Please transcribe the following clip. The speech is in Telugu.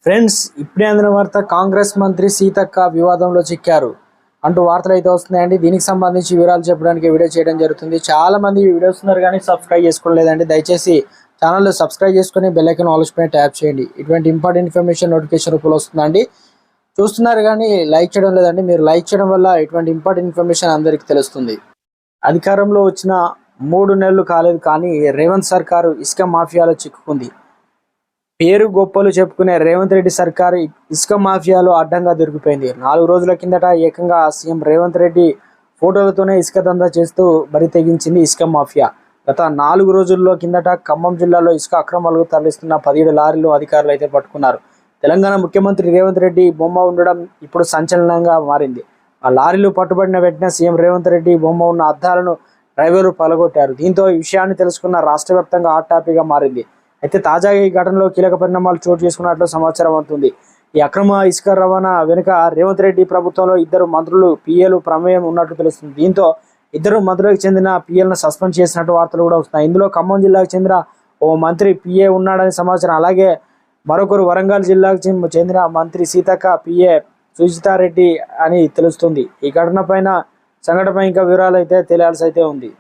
ఫ్రెండ్స్, ఇప్పుడే అందిన వార్త, కాంగ్రెస్ మంత్రి సీతక్క వివాదంలో చిక్కారు అంటూ వార్తలు అయితే వస్తున్నాయండి. దీనికి సంబంధించి వివరాలు చెప్పడానికి వీడియో చేయడం జరుగుతుంది. చాలా మంది వీడియో వస్తున్నారు కానీ సబ్స్క్రైబ్ చేసుకోలేదండి. దయచేసి ఛానల్ సబ్స్క్రైబ్ చేసుకుని బెల్ ఐకాన్ ఆల్ పైన ట్యాప్ చేయండి. ఇటువంటి ఇంపార్టెంట్ ఇన్ఫర్మేషన్ నోటిఫికేషన్ రూపంలో వస్తుందండి. చూస్తున్నారు కానీ లైక్ చేయడం లేదండి. మీరు లైక్ చేయడం వల్ల ఇటువంటి ఇంపార్టెంట్ ఇన్ఫర్మేషన్ అందరికీ తెలుస్తుంది. అధికారంలో వచ్చిన 3 నెలలు కాలేదు కానీ రేవంత్ సర్కారు ఇసుక మాఫియాలో చిక్కుకుంది. పేరు గొప్పలు చెప్పుకునే రేవంత్ రెడ్డి సర్కారు ఇసుక మాఫియాలో అడ్డంగా దొరికిపోయింది. 4 రోజుల కిందట ఏకంగా సీఎం రేవంత్ రెడ్డి ఫోటోలతోనే ఇసుక దందా చేస్తూ బరి తెగించింది ఇసుక మాఫియా. గత 4 రోజుల్లో కిందట ఖమ్మం జిల్లాలో ఇసుక అక్రమాలకు తరలిస్తున్న 17 లారీలు అధికారులు అయితే పట్టుకున్నారు. తెలంగాణ ముఖ్యమంత్రి రేవంత్ రెడ్డి బొమ్మ ఉండడం ఇప్పుడు సంచలనంగా మారింది. ఆ లారీలు పట్టుబడిన వెంటనే సీఎం రేవంత్ రెడ్డి బొమ్మ ఉన్న అద్దాలను డ్రైవర్లు పలగొట్టారు. దీంతో ఈ విషయాన్ని తెలుసుకున్న రాష్ట్ర వ్యాప్తంగా హాట్ టాపిక్గా మారింది. అయితే తాజాగా ఈ ఘటనలో కీలక పరిణామాలు చోటు చేసుకున్నట్లు సమాచారం అవుతుంది. ఈ అక్రమ ఇసుక రవాణా వెనుక రేవంత్ రెడ్డి ప్రభుత్వంలో 2 మంత్రులు పిఏలు ప్రమేయం ఉన్నట్లు తెలుస్తుంది. దీంతో 2 మంత్రులకు చెందిన పిఏలను సస్పెండ్ చేసినట్టు వార్తలు కూడా వస్తున్నాయి. ఇందులో ఖమ్మం జిల్లాకు చెందిన ఓ మంత్రి పిఏ ఉన్నాడని సమాచారం. అలాగే మరొకరు వరంగల్ జిల్లాకు చెందిన మంత్రి సీతక్క పిఏ సుజితారెడ్డి అని తెలుస్తుంది. ఈ సంఘటనపై ఇంకా వివరాలు అయితే తెలియాల్సి అయితే ఉంది.